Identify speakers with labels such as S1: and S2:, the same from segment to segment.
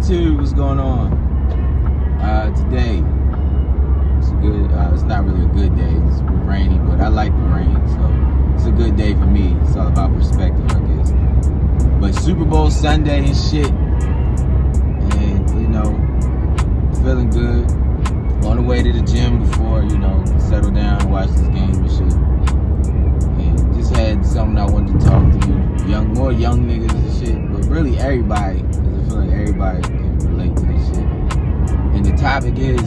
S1: YouTube, what's going on? Today, it's a good, it's not really a good day. It's rainy, but I like the rain, so it's a good day for me. It's all about perspective, I guess. But Super Bowl Sunday and shit, and, you know, feeling good. On the way to the gym before, you know, settle down and watch this game and shit. And just had something I wanted to talk to you, more young niggas and shit, but really everybody, because I feel like everybody can relate to this shit. And the topic is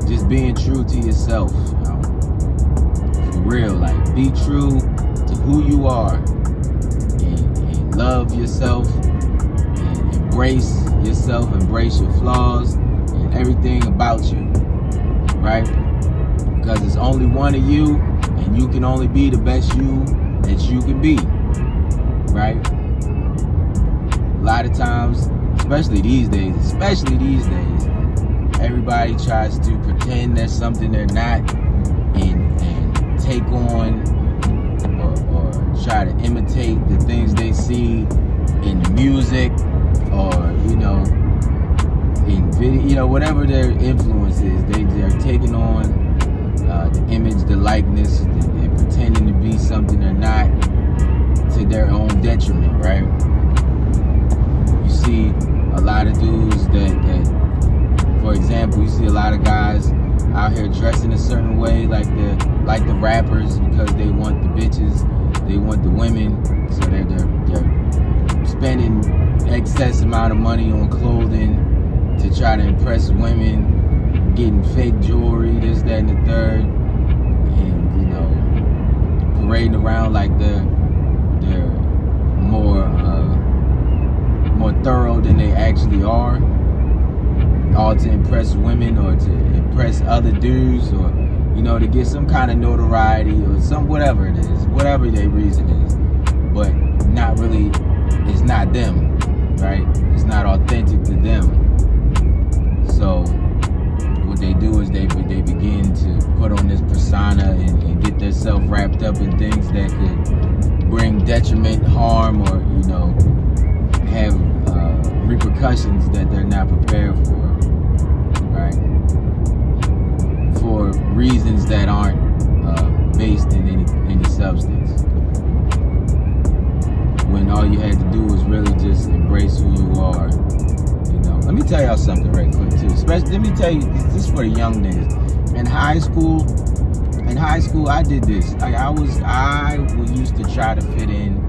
S1: just being true to yourself, you know? For real, like, be true to who you are, and love yourself, and embrace yourself, embrace your flaws, and everything about you, right? Because it's only one of you, and you can only be the best you that you can be, right? A lot of times, especially these days, everybody tries to pretend they're something they're not, and take on or try to imitate the things they see in the music, or, you know, in video, you know, whatever their influence is, they're taking on the image, the likeness, they're pretending to be something they're not, to their own detriment, right? You see a lot of dudes that, for example, you see a lot of guys out here dressing a certain way, like the rappers, because they want the bitches, they want the women, so they're spending excess amount of money on clothing to try to impress women, getting fake jewelry, this, that, and the third, and, you know, parading around like they're more thorough than they actually are, all to impress women or to impress other dudes, or, you know, to get some kind of notoriety or some, whatever it is, whatever their reason is, but not really, it's not them, right? It's not authentic to them. So what they do is they begin to put on this persona and get themselves wrapped up in things that could bring detriment, harm, or, you know, have repercussions that they're not prepared for, right? For reasons that aren't based in any substance. When all you had to do was really just embrace who you are. You know, let me tell y'all something right quick too. Especially, let me tell you, this is for the young niggas. In high school, I did this. Like, I used to try to fit in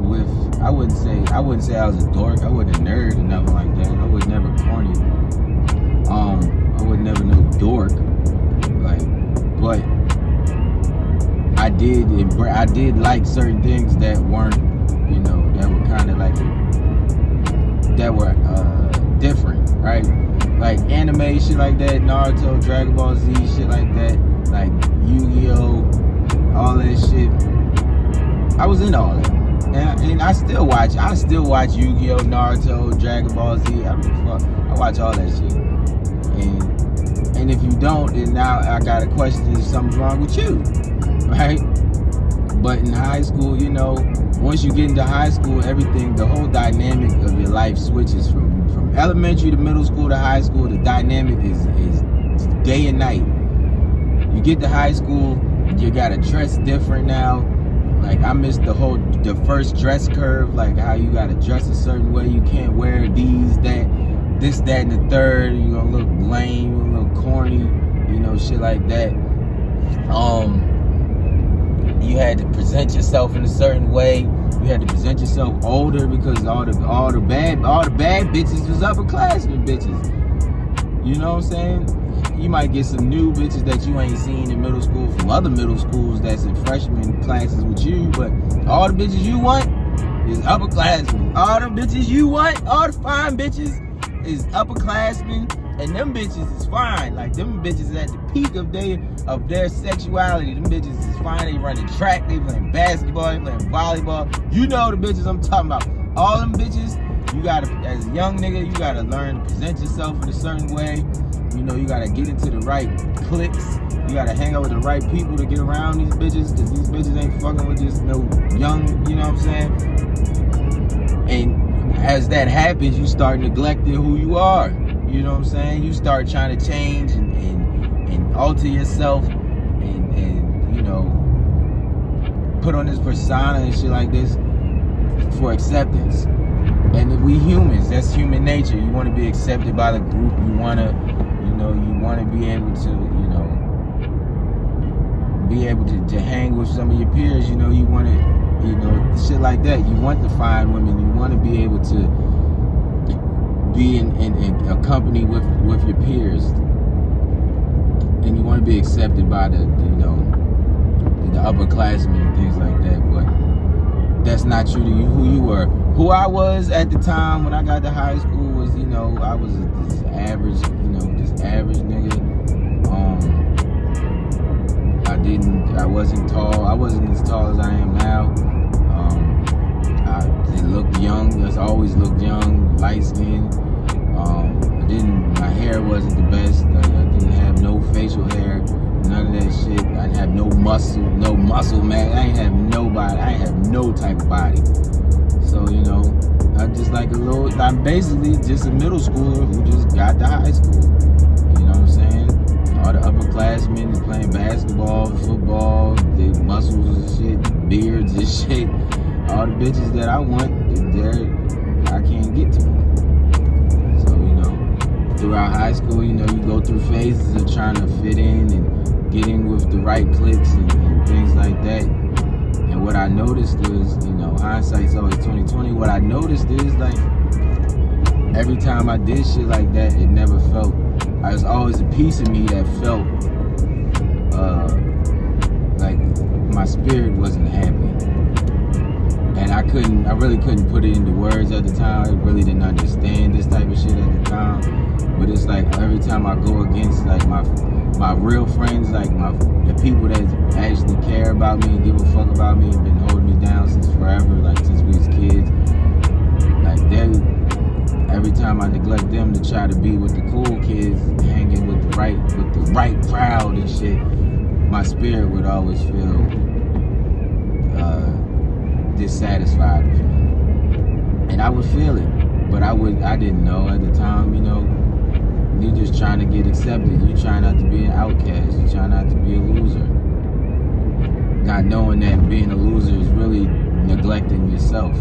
S1: with, I wouldn't say I was a dork. I wasn't a nerd or nothing like that. I was never corny. I was never no dork. Like, but I did like certain things that weren't, you know, that were kind of like, that were different, right? Like anime, shit like that, Naruto, Dragon Ball Z, shit like that, like Yu-Gi-Oh, all that shit. I was into all that. And I still watch Yu-Gi-Oh, Naruto, Dragon Ball Z. I mean, fuck, I watch all that shit. And if you don't, then now I got a question if something's wrong with you, right? But in high school, you know, once you get into high school, everything, the whole dynamic of your life switches from elementary to middle school to high school. The dynamic is day and night. You get to high school, you gotta dress different now. Like, I missed the first dress curve, like how you gotta dress a certain way. You can't wear this, that, and the third. You're gonna look lame, a little corny, you know, shit like that. You had to present yourself in a certain way. You had to present yourself older, because all the bad bitches was upperclassmen bitches. You know what I'm saying? You might get some new bitches that you ain't seen in middle school from other middle schools that's in freshman classes with you, but all the bitches you want is upperclassmen. All the bitches you want, all the fine bitches, is upperclassmen, and them bitches is fine. Like, them bitches is at the peak of their sexuality. Them bitches is fine. They running track, they playing basketball, they playing volleyball. You know the bitches I'm talking about. All them bitches, you gotta, as a young nigga, you gotta learn to present yourself in a certain way. You know, you gotta get into the right cliques. You gotta hang out with the right people to get around these bitches, because these bitches ain't fucking with just no young, you know what I'm saying? And as that happens, you start neglecting who you are. You know what I'm saying? You start trying to change and alter yourself and you know, put on this persona and shit like this for acceptance. And we humans, that's human nature. You want to be accepted by the group. You want to, you know, you want to be able to, you know, be able to hang with some of your peers. You know, you want to, you know, shit like that. You want to find women. You want to be able to be in a company with your peers. And you want to be accepted by the, you know, the upperclassmen and things like that. But that's not true to you, who you were. Who I was at the time when I got to high school was, you know, I was this average, you know, this average nigga. I wasn't tall. I wasn't as tall as I am now. I looked young. I always looked young, light skinned. My hair wasn't the best. I didn't have no facial hair, none of that shit. I didn't have no muscle man. I ain't have nobody. I ain't have no type of body. So, you know, I'm basically just a middle schooler who just got to high school. You know what I'm saying? All the upperclassmen is playing basketball, football, they muscles and shit, beards and shit. All the bitches that I want, I can't get to them. So, you know, throughout high school, you know, you go through phases of trying to fit in and get in with the right cliques and things like that. And what I noticed is, you know, hindsight's always 20/20. What I noticed is, like, every time I did shit like that, it never felt. I was always a piece of me that felt like my spirit wasn't happy, and I really couldn't put it into words at the time. I really didn't understand this type of shit at the time. But it's like every time I go against like my real friends, like the people that actually care about me and give a fuck about me and been holding me down since forever, like since we was kids, like every time I neglect them to try to be with the cool kids, hanging with the right crowd and shit, my spirit would always feel dissatisfied with me, and I would feel it, but I didn't know at the time. You know, you're just trying to get accepted. You're trying not to be an outcast. You're trying not to be a loser. Not knowing that being a loser is really neglecting yourself,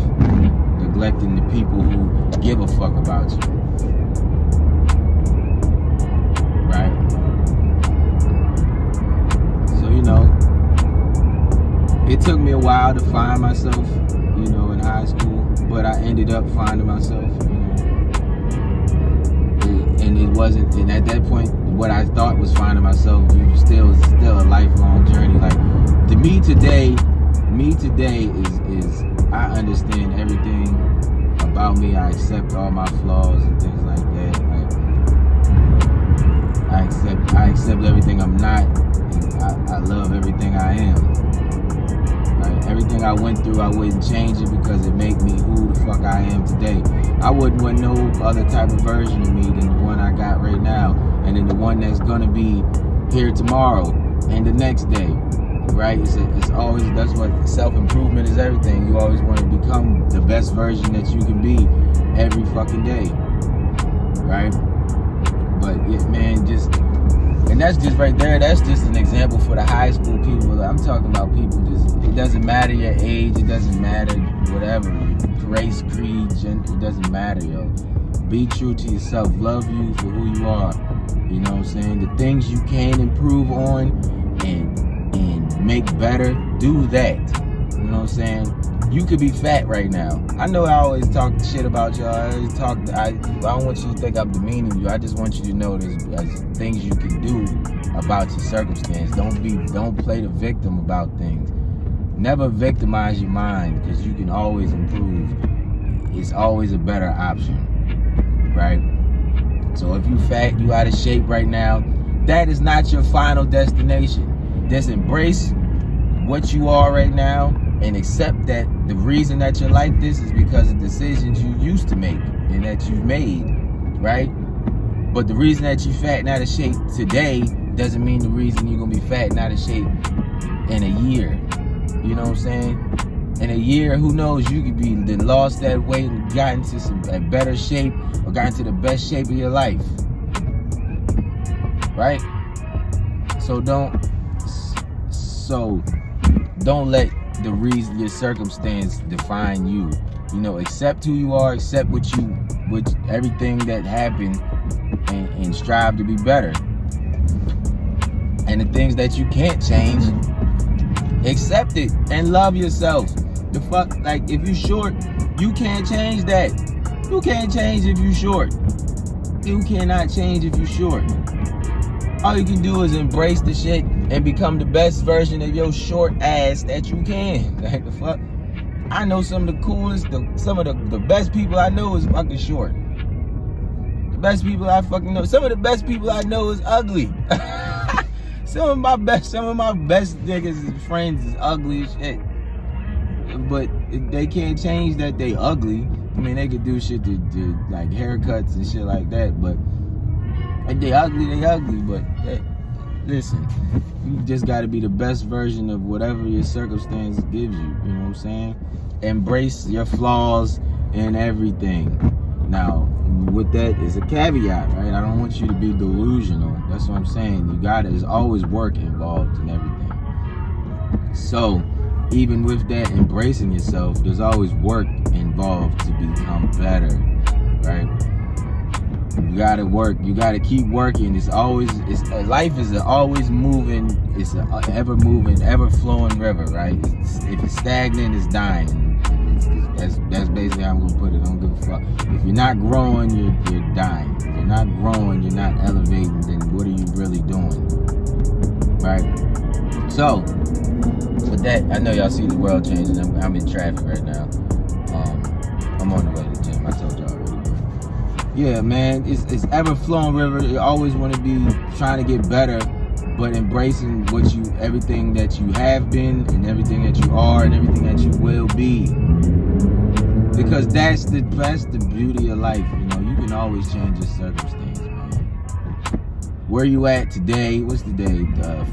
S1: neglecting the people who give a fuck about you. Right? So, you know, it took me a while to find myself, you know, in high school, but I ended up finding myself, you know. And it wasn't, and at that point, what I thought was finding myself, it's still a lifelong journey. Like, to me today is I understand everything about me. I accept all my flaws and things like that. Like, I accept everything I'm not, and I love everything I am. Like, everything I went through, I wouldn't change it because it made me who the fuck I am today. I wouldn't want no other type of version of me than the one I got right now, and then the one that's gonna be here tomorrow and the next day. Right? It's always, that's what self-improvement is. Everything. You always want to become the best version that you can be every fucking day. Right? But yeah, man, and that's just right there, that's just an example for the high school people. I'm talking about people it doesn't matter your age, it doesn't matter whatever, race, creed, gender, it doesn't matter, yo. Be true to yourself. Love you for who you are. You know what I'm saying? The things you can improve on and make better, do that. You know what I'm saying? You could be fat right now. I know I always talk shit about y'all. I don't want you to think I'm demeaning you. I just want you to know there's things you can do about your circumstance. Don't play the victim about things. Never victimize your mind, because you can always improve. It's always a better option. Right? So if you fat, you out of shape right now, that is not your final destination. Just embrace what you are right now and accept that the reason that you're like this is because of decisions you used to make and that you've made, right? But the reason that you're fat and out of shape today doesn't mean the reason you're gonna be fat and out of shape in a year. You know what I'm saying? In a year, who knows, you could be then lost that weight and got into a better shape or got into the best shape of your life. Right? So don't let the reason, your circumstance define you. You know, accept who you are, accept everything that happened, and strive to be better. And the things that you can't change, accept it and love yourself. The fuck, like, if you're short, you can't change that. You can't change if you're short. You cannot change if you're short. All you can do is embrace the shit and become the best version of your short ass that you can. Like, the fuck? I know some of the coolest, some of the best people I know is fucking short. The best people I fucking know. Some of the best people I know is ugly. Some of my best niggas and friends is ugly as shit. But they can't change that they ugly. I mean, they could do shit to like haircuts and shit like that, but if they ugly, but listen, you just got to be the best version of whatever your circumstance gives you. You know what I'm saying? Embrace your flaws and everything. Now, with that is a caveat, right? I don't want you to be delusional. That's what I'm saying. There's always work involved in everything. So, even with that, embracing yourself, there's always work involved to become better, right? You gotta work. You gotta keep working. Life is an always moving. It's an ever moving, ever flowing river, right? If it's stagnant, it's dying. That's basically how I'm gonna put it. I don't give a fuck. If you're not growing, you're dying. If you're not growing, you're not elevating. Then what are you really doing, right? So, with that, I know y'all see the world changing. I'm in traffic right now. I'm on the way to the gym. I told y'all already. Yeah, man, it's ever flowing river. You always want to be trying to get better, but embracing everything that you have been, and everything that you are, and everything that you will be. Because that's the beauty of life. You know, you can always change your circumstance, man. Where you at today? What's the day?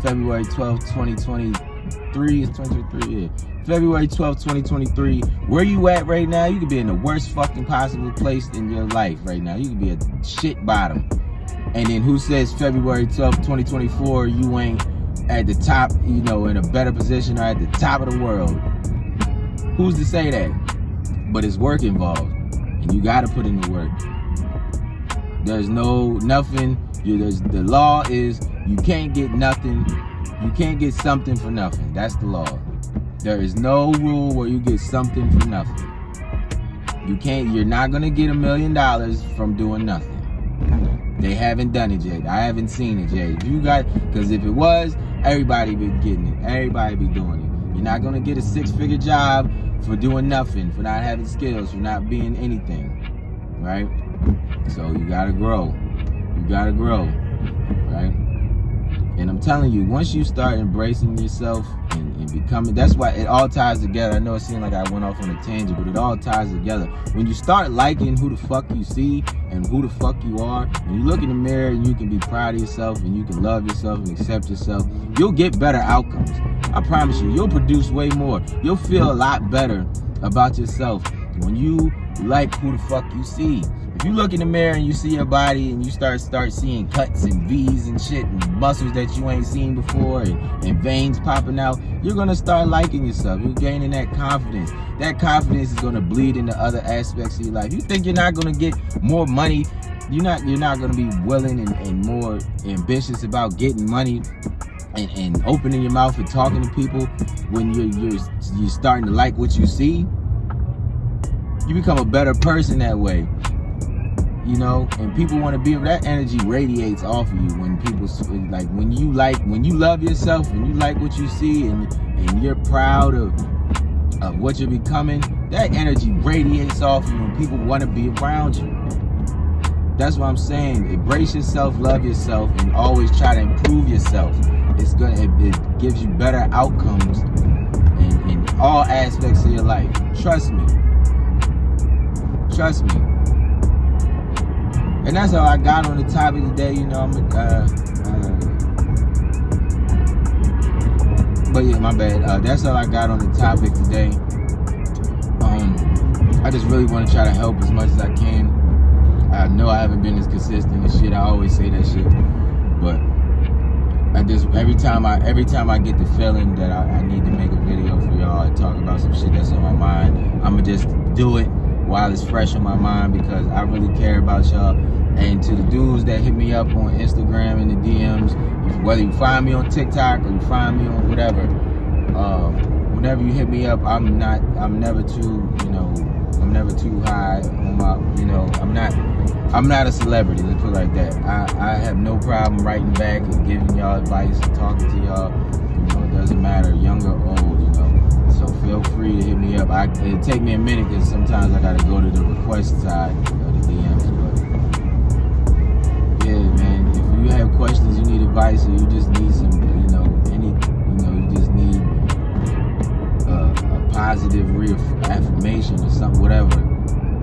S1: February 12th, 2023. It's 2023, yeah. February 12th, 2023. Where you at right now? You could be in the worst fucking possible place in your life right now. You could be at shit bottom. And then who says February 12th, 2024, you ain't at the top, you know, in a better position or at the top of the world? Who's to say that? But it's work involved, and you got to put in the work. There's nothing. The law is you can't get nothing. You can't get something for nothing. That's the law. There is no rule where you get something for nothing. You're not gonna get $1 million from doing nothing. They haven't done it yet. I haven't seen it yet. Because if it was, everybody be getting it. Everybody be doing it. You're not gonna get a 6-figure job for doing nothing, for not having skills, for not being anything, right? So you gotta grow. Right? And I'm telling you, once you start embracing yourself and becoming, that's why it all ties together. I know it seemed like I went off on a tangent, but it all ties together. When you start liking who the fuck you see and who the fuck you are, and you look in the mirror and you can be proud of yourself and you can love yourself and accept yourself, you'll get better outcomes. I promise you, you'll produce way more. You'll feel a lot better about yourself when you like who the fuck you see. If you look in the mirror and you see your body and you start seeing cuts and V's and shit and muscles that you ain't seen before and veins popping out, you're gonna start liking yourself. You're gaining that confidence. That confidence is gonna bleed into other aspects of your life. You think you're not gonna get more money, you're not gonna be willing and more ambitious about getting money and opening your mouth and talking to people when you're starting to like what you see. You become a better person that way. You know, and people want to be, that energy radiates off of you when people, like, when you love yourself and you like what you see and you're proud of what you're becoming, that energy radiates off you and people want to be around you. That's what I'm saying. Embrace yourself, love yourself, and always try to improve yourself. It gives you better outcomes in all aspects of your life. Trust me. And that's how I got on the topic today. You know, but yeah, my bad. That's how I got on the topic today. I just really want to try to help as much as I can. I know I haven't been as consistent and shit. I always say that shit, but I just every time I get the feeling that I need to make a video for y'all and talk about some shit that's on my mind, I'ma just do it while it's fresh on my mind, because I really care about y'all. And to the dudes that hit me up on Instagram in the DMs, whether you find me on TikTok or you find me on whatever, whenever you hit me up, I'm never too high on my, I'm not a celebrity, let's put it like that. I have no problem writing back and giving y'all advice and talking to y'all. It doesn't matter, young or old, So feel free to hit me up. It'll take me a minute because sometimes I gotta go to the request side of the DMs, but yeah, man. If you have questions, you need advice, or you just need some, you just need a positive affirmation or something, whatever.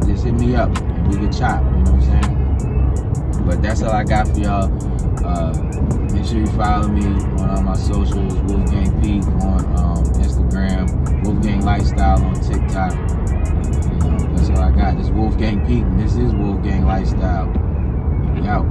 S1: Just hit me up and we can chop. You know what I'm saying? But that's all I got for y'all. Make sure you follow me on all my socials. Wolfgang Peak on Instagram. Wolfgang Lifestyle on TikTok. That's all I got. This is Wolfgang Peak, and this is Wolfgang Lifestyle. We out.